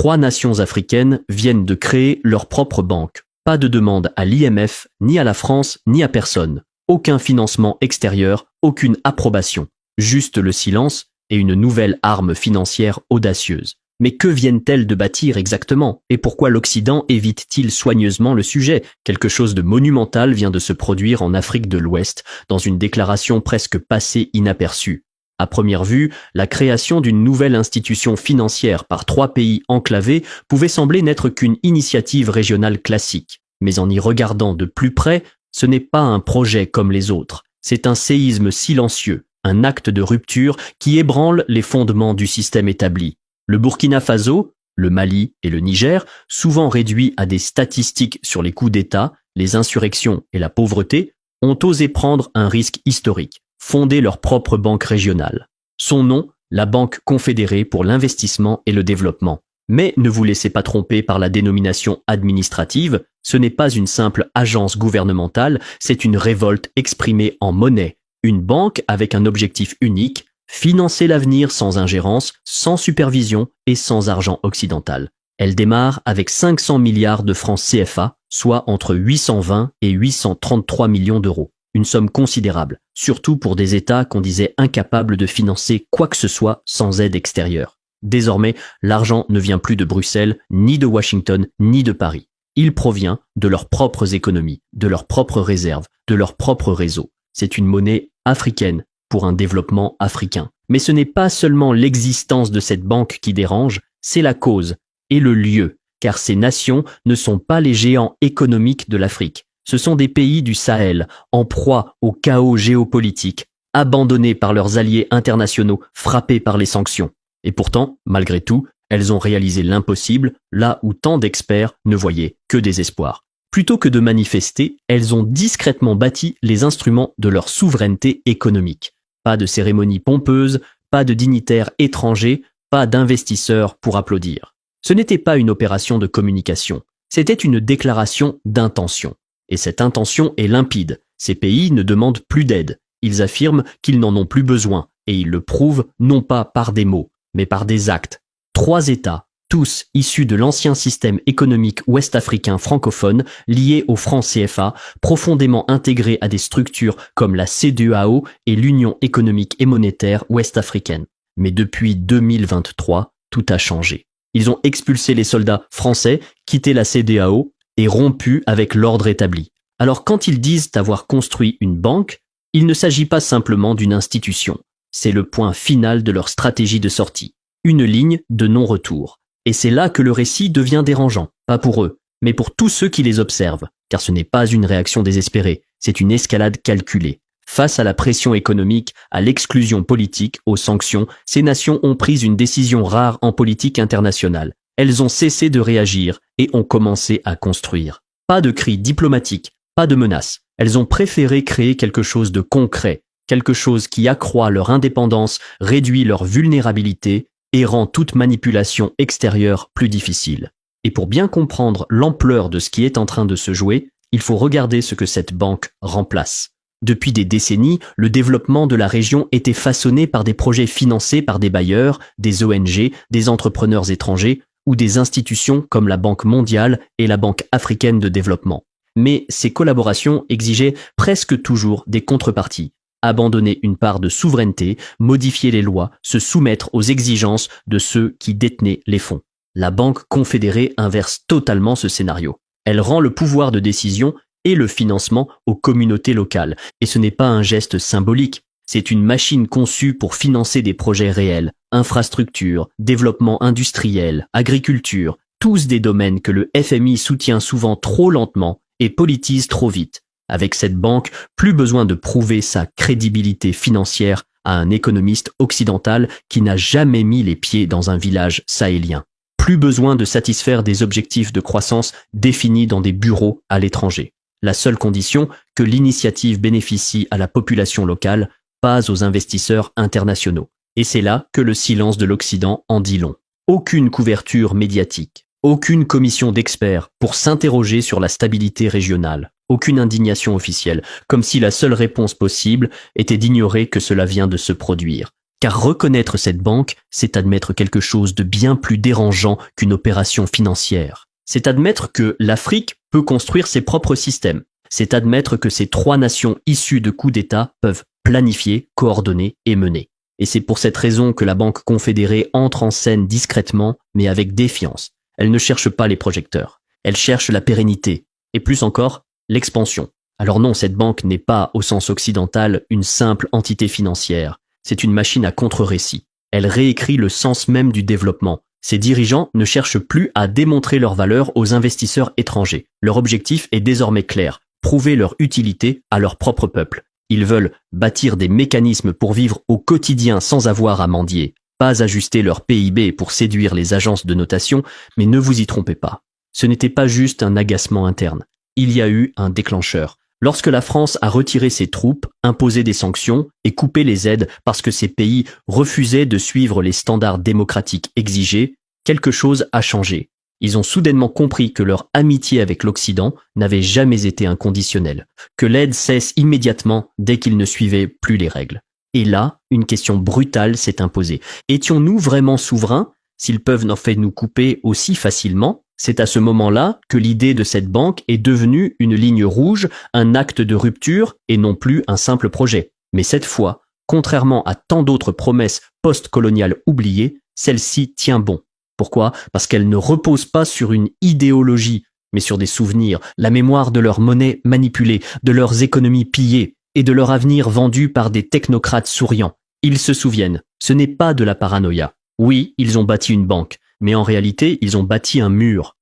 3 nations africaines viennent de créer leur propre banque. Pas de demande à l'IMF, ni à la France, ni à personne. Aucun financement extérieur, aucune approbation. Juste le silence et une nouvelle arme financière audacieuse. Mais que viennent-elles de bâtir exactement? Et pourquoi l'Occident évite-t-il soigneusement le sujet? Quelque chose de monumental vient de se produire en Afrique de l'Ouest, dans une déclaration presque passée inaperçue. À première vue, la création d'une nouvelle institution financière par 3 pays enclavés pouvait sembler n'être qu'une initiative régionale classique. Mais en y regardant de plus près, ce n'est pas un projet comme les autres. C'est un séisme silencieux, un acte de rupture qui ébranle les fondements du système établi. Le Burkina Faso, le Mali et le Niger, souvent réduits à des statistiques sur les coups d'État, les insurrections et la pauvreté, ont osé prendre un risque historique, fonder leur propre banque régionale. Son nom, la Banque confédérée pour l'investissement et le développement. Mais ne vous laissez pas tromper par la dénomination administrative, ce n'est pas une simple agence gouvernementale, c'est une révolte exprimée en monnaie, une banque avec un objectif unique, financer l'avenir sans ingérence, sans supervision et sans argent occidental. Elle démarre avec 500 milliards de francs CFA, soit entre 820 et 833 millions d'euros. Une somme considérable, surtout pour des États qu'on disait incapables de financer quoi que ce soit sans aide extérieure. Désormais, l'argent ne vient plus de Bruxelles, ni de Washington, ni de Paris. Il provient de leurs propres économies, de leurs propres réserves, de leurs propres réseaux. C'est une monnaie africaine pour un développement africain. Mais ce n'est pas seulement l'existence de cette banque qui dérange, c'est la cause et le lieu, car ces nations ne sont pas les géants économiques de l'Afrique. Ce sont des pays du Sahel, en proie au chaos géopolitique, abandonnés par leurs alliés internationaux, frappés par les sanctions. Et pourtant, malgré tout, elles ont réalisé l'impossible, là où tant d'experts ne voyaient que des espoirs. Plutôt que de manifester, elles ont discrètement bâti les instruments de leur souveraineté économique. Pas de cérémonie pompeuse, pas de dignitaires étrangers, pas d'investisseurs pour applaudir. Ce n'était pas une opération de communication, c'était une déclaration d'intention. Et cette intention est limpide. Ces pays ne demandent plus d'aide. Ils affirment qu'ils n'en ont plus besoin, et ils le prouvent non pas par des mots, mais par des actes. 3 États, tous issus de l'ancien système économique ouest-africain francophone, liés au franc CFA, profondément intégrés à des structures comme la CEDEAO et l'Union économique et monétaire ouest-africaine. Mais depuis 2023, tout a changé. Ils ont expulsé les soldats français, quitté la CEDEAO et rompu avec l'ordre établi. Alors quand ils disent avoir construit une banque, il ne s'agit pas simplement d'une institution. C'est le point final de leur stratégie de sortie. Une ligne de non-retour. Et c'est là que le récit devient dérangeant, pas pour eux, mais pour tous ceux qui les observent, car ce n'est pas une réaction désespérée, c'est une escalade calculée. Face à la pression économique, à l'exclusion politique, aux sanctions, ces nations ont pris une décision rare en politique internationale. Elles ont cessé de réagir et ont commencé à construire. Pas de cris diplomatiques, pas de menaces. Elles ont préféré créer quelque chose de concret, quelque chose qui accroît leur indépendance, réduit leur vulnérabilité et rend toute manipulation extérieure plus difficile. Et pour bien comprendre l'ampleur de ce qui est en train de se jouer, il faut regarder ce que cette banque remplace. Depuis des décennies, le développement de la région était façonné par des projets financés par des bailleurs, des ONG, des entrepreneurs étrangers ou des institutions comme la Banque mondiale et la Banque africaine de développement. Mais ces collaborations exigeaient presque toujours des contreparties. Abandonner une part de souveraineté, modifier les lois, se soumettre aux exigences de ceux qui détenaient les fonds. La Banque confédérée inverse totalement ce scénario. Elle rend le pouvoir de décision et le financement aux communautés locales. Et ce n'est pas un geste symbolique, c'est une machine conçue pour financer des projets réels, infrastructures, développement industriel, agriculture, tous des domaines que le FMI soutient souvent trop lentement et politise trop vite. Avec cette banque, plus besoin de prouver sa crédibilité financière à un économiste occidental qui n'a jamais mis les pieds dans un village sahélien. Plus besoin de satisfaire des objectifs de croissance définis dans des bureaux à l'étranger. La seule condition, que l'initiative bénéficie à la population locale, pas aux investisseurs internationaux. Et c'est là que le silence de l'Occident en dit long. Aucune couverture médiatique, aucune commission d'experts pour s'interroger sur la stabilité régionale. Aucune indignation officielle, comme si la seule réponse possible était d'ignorer que cela vient de se produire. Car reconnaître cette banque, c'est admettre quelque chose de bien plus dérangeant qu'une opération financière. C'est admettre que l'Afrique peut construire ses propres systèmes. C'est admettre que ces 3 nations issues de coups d'État peuvent planifier, coordonner et mener. Et c'est pour cette raison que la Banque confédérée entre en scène discrètement, mais avec défiance. Elle ne cherche pas les projecteurs. Elle cherche la pérennité. Et plus encore, l'expansion. Alors non, cette banque n'est pas, au sens occidental, une simple entité financière. C'est une machine à contre-récit. Elle réécrit le sens même du développement. Ses dirigeants ne cherchent plus à démontrer leur valeur aux investisseurs étrangers. Leur objectif est désormais clair, prouver leur utilité à leur propre peuple. Ils veulent bâtir des mécanismes pour vivre au quotidien sans avoir à mendier. Pas ajuster leur PIB pour séduire les agences de notation, mais ne vous y trompez pas. Ce n'était pas juste un agacement interne. Il y a eu un déclencheur. Lorsque la France a retiré ses troupes, imposé des sanctions et coupé les aides parce que ces pays refusaient de suivre les standards démocratiques exigés, quelque chose a changé. Ils ont soudainement compris que leur amitié avec l'Occident n'avait jamais été inconditionnelle, que l'aide cesse immédiatement dès qu'ils ne suivaient plus les règles. Et là, une question brutale s'est imposée. Étions-nous vraiment souverains s'ils peuvent en fait nous couper aussi facilement? C'est à ce moment-là que l'idée de cette banque est devenue une ligne rouge, un acte de rupture et non plus un simple projet. Mais cette fois, contrairement à tant d'autres promesses post-coloniales oubliées, celle-ci tient bon. Pourquoi ? Parce qu'elle ne repose pas sur une idéologie, mais sur des souvenirs, la mémoire de leur monnaie manipulée, de leurs économies pillées et de leur avenir vendu par des technocrates souriants. Ils se souviennent, ce n'est pas de la paranoïa. Oui, ils ont bâti une banque, mais en réalité, ils ont bâti un mur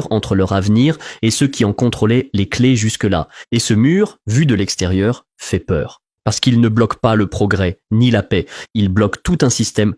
entre leur avenir et ceux qui en contrôlaient les clés jusque-là. Et ce mur, vu de l'extérieur, fait peur. Parce qu'il ne bloque pas le progrès, ni la paix. Il bloque tout un système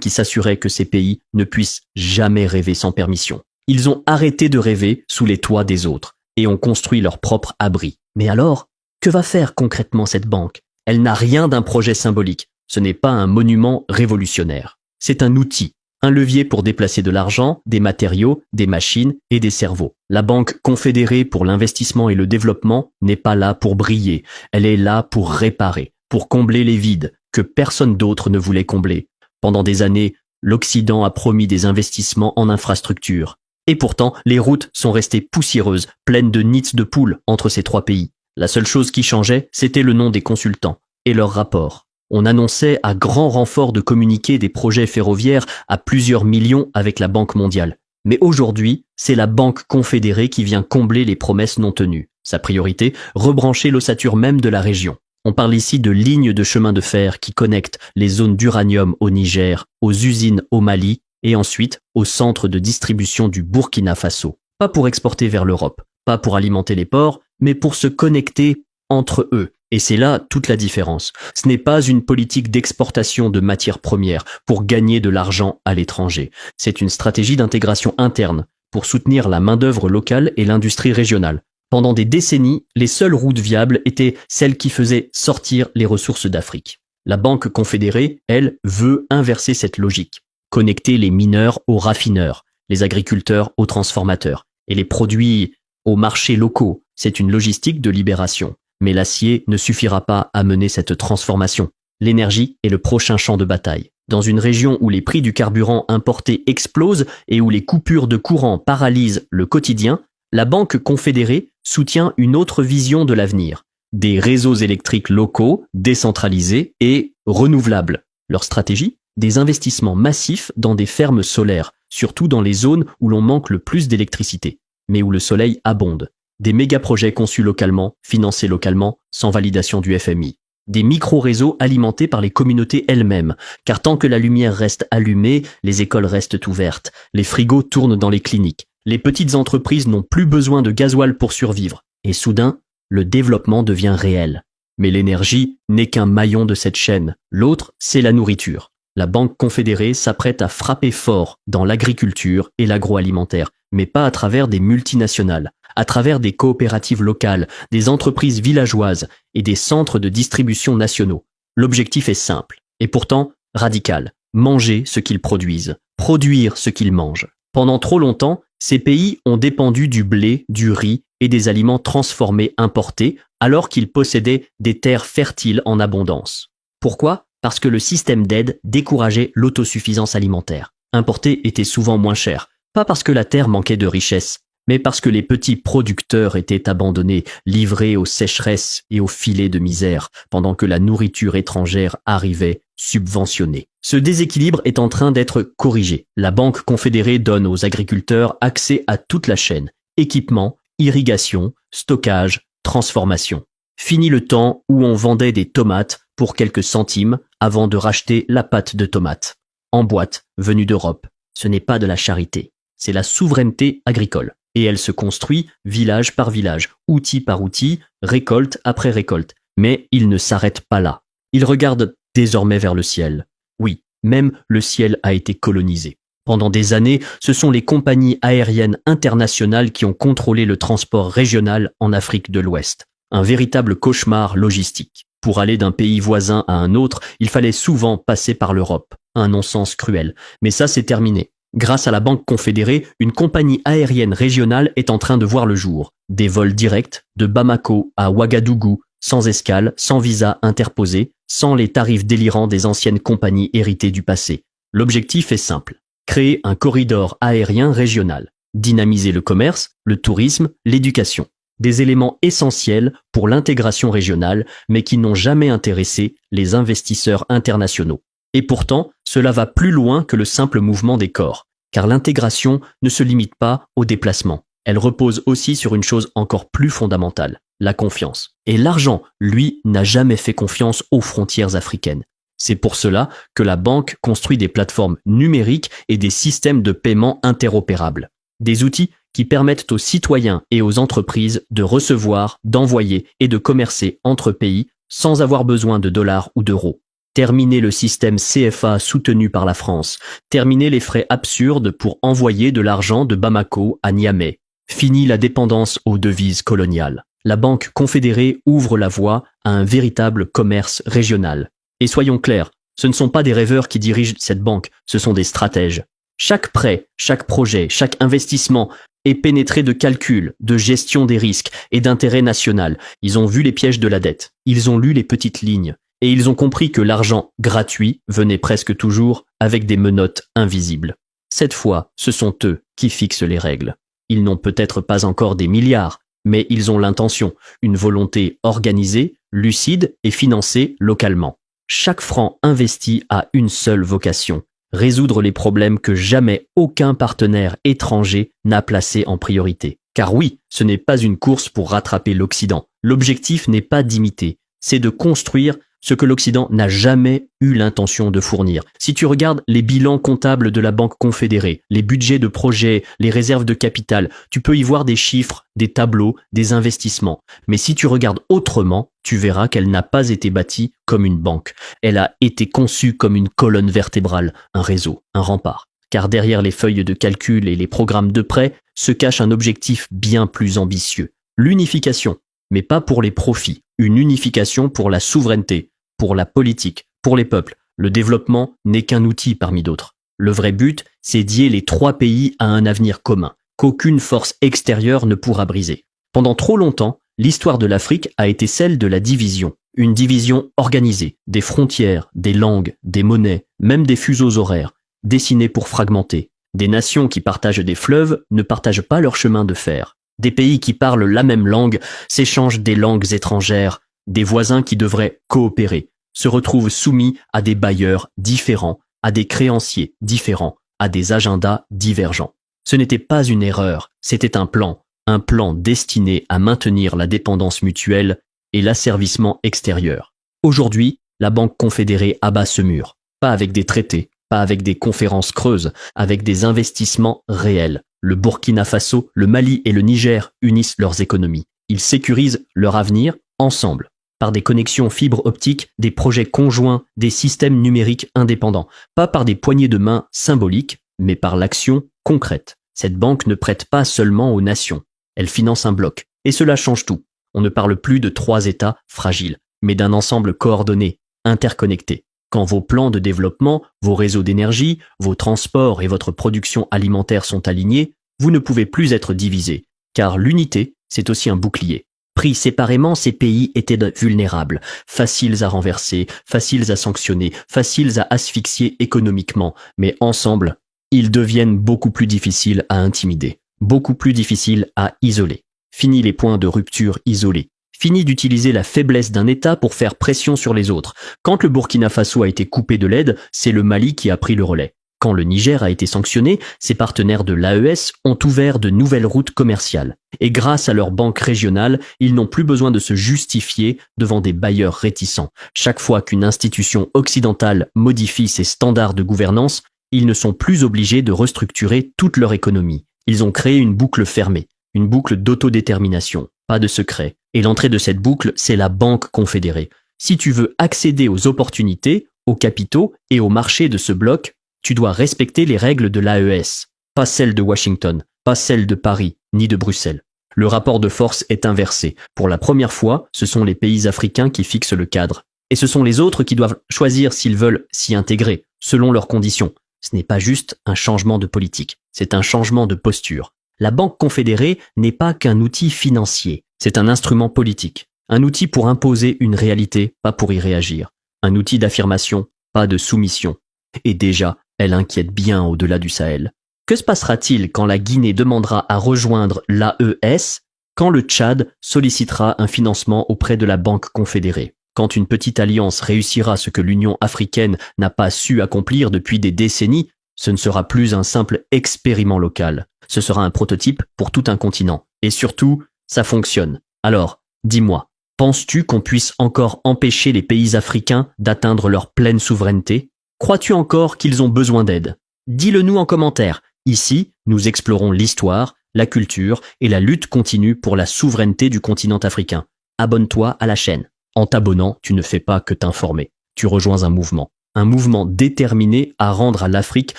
qui s'assurait que ces pays ne puissent jamais rêver sans permission. Ils ont arrêté de rêver sous les toits des autres et ont construit leur propre abri. Mais alors, que va faire concrètement cette banque ? Elle n'a rien d'un projet symbolique. Ce n'est pas un monument révolutionnaire. C'est un outil. Un levier pour déplacer de l'argent, des matériaux, des machines et des cerveaux. La Banque confédérée pour l'investissement et le développement n'est pas là pour briller, elle est là pour réparer, pour combler les vides que personne d'autre ne voulait combler. Pendant des années, l'Occident a promis des investissements en infrastructures. Et pourtant, les routes sont restées poussiéreuses, pleines de nids de poules entre ces 3 pays. La seule chose qui changeait, c'était le nom des consultants et leurs rapports. On annonçait à grand renfort de communiquer des projets ferroviaires à plusieurs millions avec la Banque mondiale. Mais aujourd'hui, c'est la Banque confédérée qui vient combler les promesses non tenues. Sa priorité, rebrancher l'ossature même de la région. On parle ici de lignes de chemin de fer qui connectent les zones d'uranium au Niger, aux usines au Mali et ensuite au centre de distribution du Burkina Faso. Pas pour exporter vers l'Europe, pas pour alimenter les ports, mais pour se connecter entre eux. Et c'est là toute la différence. Ce n'est pas une politique d'exportation de matières premières pour gagner de l'argent à l'étranger. C'est une stratégie d'intégration interne pour soutenir la main-d'œuvre locale et l'industrie régionale. Pendant des décennies, les seules routes viables étaient celles qui faisaient sortir les ressources d'Afrique. La Banque confédérée, elle, veut inverser cette logique. Connecter les mineurs aux raffineurs, les agriculteurs aux transformateurs et les produits aux marchés locaux. C'est une logistique de libération. Mais l'acier ne suffira pas à mener cette transformation. L'énergie est le prochain champ de bataille. Dans une région où les prix du carburant importé explosent et où les coupures de courant paralysent le quotidien, la Banque confédérée soutient une autre vision de l'avenir. Des réseaux électriques locaux, décentralisés et renouvelables. Leur stratégie ? Des investissements massifs dans des fermes solaires, surtout dans les zones où l'on manque le plus d'électricité, mais où le soleil abonde. Des méga-projets conçus localement, financés localement, sans validation du FMI. Des micro-réseaux alimentés par les communautés elles-mêmes, car tant que la lumière reste allumée, les écoles restent ouvertes, les frigos tournent dans les cliniques, les petites entreprises n'ont plus besoin de gasoil pour survivre, et soudain, le développement devient réel. Mais l'énergie n'est qu'un maillon de cette chaîne, l'autre, c'est la nourriture. La Banque confédérée s'apprête à frapper fort dans l'agriculture et l'agroalimentaire, mais pas à travers des multinationales, à travers des coopératives locales, des entreprises villageoises et des centres de distribution nationaux. L'objectif est simple, et pourtant radical. Manger ce qu'ils produisent, produire ce qu'ils mangent. Pendant trop longtemps, ces pays ont dépendu du blé, du riz et des aliments transformés importés, alors qu'ils possédaient des terres fertiles en abondance. Pourquoi ? Parce que le système d'aide décourageait l'autosuffisance alimentaire. Importer était souvent moins cher, pas parce que la terre manquait de richesse, mais parce que les petits producteurs étaient abandonnés, livrés aux sécheresses et aux filets de misère, pendant que la nourriture étrangère arrivait subventionnée. Ce déséquilibre est en train d'être corrigé. La Banque confédérée donne aux agriculteurs accès à toute la chaîne, équipement, irrigation, stockage, transformation. Fini le temps où on vendait des tomates pour quelques centimes avant de racheter la pâte de tomate. En boîte, venue d'Europe. Ce n'est pas de la charité, c'est la souveraineté agricole. Et elle se construit village par village, outil par outil, récolte après récolte. Mais il ne s'arrête pas là. Il regarde désormais vers le ciel. Oui, même le ciel a été colonisé. Pendant des années, ce sont les compagnies aériennes internationales qui ont contrôlé le transport régional en Afrique de l'Ouest. Un véritable cauchemar logistique. Pour aller d'un pays voisin à un autre, il fallait souvent passer par l'Europe. Un non-sens cruel. Mais ça, c'est terminé. Grâce à la Banque confédérée, une compagnie aérienne régionale est en train de voir le jour. Des vols directs de Bamako à Ouagadougou, sans escale, sans visa interposé, sans les tarifs délirants des anciennes compagnies héritées du passé. L'objectif est simple. Créer un corridor aérien régional. Dynamiser le commerce, le tourisme, l'éducation. Des éléments essentiels pour l'intégration régionale, mais qui n'ont jamais intéressé les investisseurs internationaux. Et pourtant, cela va plus loin que le simple mouvement des corps, car l'intégration ne se limite pas au déplacement. Elle repose aussi sur une chose encore plus fondamentale, la confiance. Et l'argent, lui, n'a jamais fait confiance aux frontières africaines. C'est pour cela que la banque construit des plateformes numériques et des systèmes de paiement interopérables. Des outils qui permettent aux citoyens et aux entreprises de recevoir, d'envoyer et de commercer entre pays sans avoir besoin de dollars ou d'euros. Terminer le système CFA soutenu par la France. Terminer les frais absurdes pour envoyer de l'argent de Bamako à Niamey. Fini la dépendance aux devises coloniales. La Banque confédérée ouvre la voie à un véritable commerce régional. Et soyons clairs, ce ne sont pas des rêveurs qui dirigent cette banque, ce sont des stratèges. Chaque prêt, chaque projet, chaque investissement est pénétré de calculs, de gestion des risques et d'intérêt national. Ils ont vu les pièges de la dette. Ils ont lu les petites lignes. Et ils ont compris que l'argent gratuit venait presque toujours avec des menottes invisibles. Cette fois, ce sont eux qui fixent les règles. Ils n'ont peut-être pas encore des milliards, mais ils ont l'intention, une volonté organisée, lucide et financée localement. Chaque franc investi a une seule vocation, résoudre les problèmes que jamais aucun partenaire étranger n'a placés en priorité. Car oui, ce n'est pas une course pour rattraper l'Occident. L'objectif n'est pas d'imiter, c'est de construire ce que l'Occident n'a jamais eu l'intention de fournir. Si tu regardes les bilans comptables de la Banque confédérée, les budgets de projets, les réserves de capital, tu peux y voir des chiffres, des tableaux, des investissements. Mais si tu regardes autrement, tu verras qu'elle n'a pas été bâtie comme une banque. Elle a été conçue comme une colonne vertébrale, un réseau, un rempart. Car derrière les feuilles de calcul et les programmes de prêt se cache un objectif bien plus ambitieux. L'unification, mais pas pour les profits. Une unification pour la souveraineté, pour la politique, pour les peuples. Le développement n'est qu'un outil parmi d'autres. Le vrai but, c'est d'lier les trois pays à un avenir commun, qu'aucune force extérieure ne pourra briser. Pendant trop longtemps, l'histoire de l'Afrique a été celle de la division. Une division organisée, des frontières, des langues, des monnaies, même des fuseaux horaires, dessinés pour fragmenter. Des nations qui partagent des fleuves ne partagent pas leur chemin de fer. Des pays qui parlent la même langue s'échangent des langues étrangères. Des voisins qui devraient coopérer se retrouvent soumis à des bailleurs différents, à des créanciers différents, à des agendas divergents. Ce n'était pas une erreur, c'était un plan destiné à maintenir la dépendance mutuelle et l'asservissement extérieur. Aujourd'hui, la Banque confédérée abat ce mur, pas avec des traités, pas avec des conférences creuses, avec des investissements réels. Le Burkina Faso, le Mali et le Niger unissent leurs économies. Ils sécurisent leur avenir ensemble, par des connexions fibres optiques, des projets conjoints, des systèmes numériques indépendants, pas par des poignées de main symboliques, mais par l'action concrète. Cette banque ne prête pas seulement aux nations, elle finance un bloc, et cela change tout. On ne parle plus de 3 États fragiles, mais d'un ensemble coordonné, interconnecté. Quand vos plans de développement, vos réseaux d'énergie, vos transports et votre production alimentaire sont alignés, vous ne pouvez plus être divisés, car l'unité, c'est aussi un bouclier. Pris séparément, ces pays étaient vulnérables, faciles à renverser, faciles à sanctionner, faciles à asphyxier économiquement, mais ensemble, ils deviennent beaucoup plus difficiles à intimider, beaucoup plus difficiles à isoler. Fini les points de rupture isolés. Fini d'utiliser la faiblesse d'un État pour faire pression sur les autres. Quand le Burkina Faso a été coupé de l'aide, c'est le Mali qui a pris le relais. Quand le Niger a été sanctionné, ses partenaires de l'AES ont ouvert de nouvelles routes commerciales. Et grâce à leurs banques régionales, ils n'ont plus besoin de se justifier devant des bailleurs réticents. Chaque fois qu'une institution occidentale modifie ses standards de gouvernance, ils ne sont plus obligés de restructurer toute leur économie. Ils ont créé une boucle fermée, une boucle d'autodétermination, pas de secret. Et l'entrée de cette boucle, c'est la Banque confédérée. Si tu veux accéder aux opportunités, aux capitaux et aux marchés de ce bloc, tu dois respecter les règles de l'AES, pas celles de Washington, pas celles de Paris, ni de Bruxelles. Le rapport de force est inversé. Pour la première fois, ce sont les pays africains qui fixent le cadre. Et ce sont les autres qui doivent choisir s'ils veulent s'y intégrer, selon leurs conditions. Ce n'est pas juste un changement de politique, c'est un changement de posture. La Banque confédérée n'est pas qu'un outil financier, c'est un instrument politique. Un outil pour imposer une réalité, pas pour y réagir. Un outil d'affirmation, pas de soumission. Et déjà, elle inquiète bien au-delà du Sahel. Que se passera-t-il quand la Guinée demandera à rejoindre l'AES, quand le Tchad sollicitera un financement auprès de la Banque confédérée, quand une petite alliance réussira ce que l'Union africaine n'a pas su accomplir depuis des décennies, ce ne sera plus un simple expériment local. Ce sera un prototype pour tout un continent. Et surtout, ça fonctionne. Alors, dis-moi, penses-tu qu'on puisse encore empêcher les pays africains d'atteindre leur pleine souveraineté ? Crois-tu encore qu'ils ont besoin d'aide ? Dis-le nous en commentaire. Ici, nous explorons l'histoire, la culture et la lutte continue pour la souveraineté du continent africain. Abonne-toi à la chaîne. En t'abonnant, tu ne fais pas que t'informer. Tu rejoins un mouvement déterminé à rendre à l'Afrique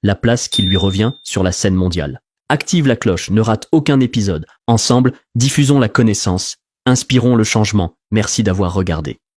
la place qui lui revient sur la scène mondiale. Active la cloche, ne rate aucun épisode. Ensemble, diffusons la connaissance, inspirons le changement. Merci d'avoir regardé.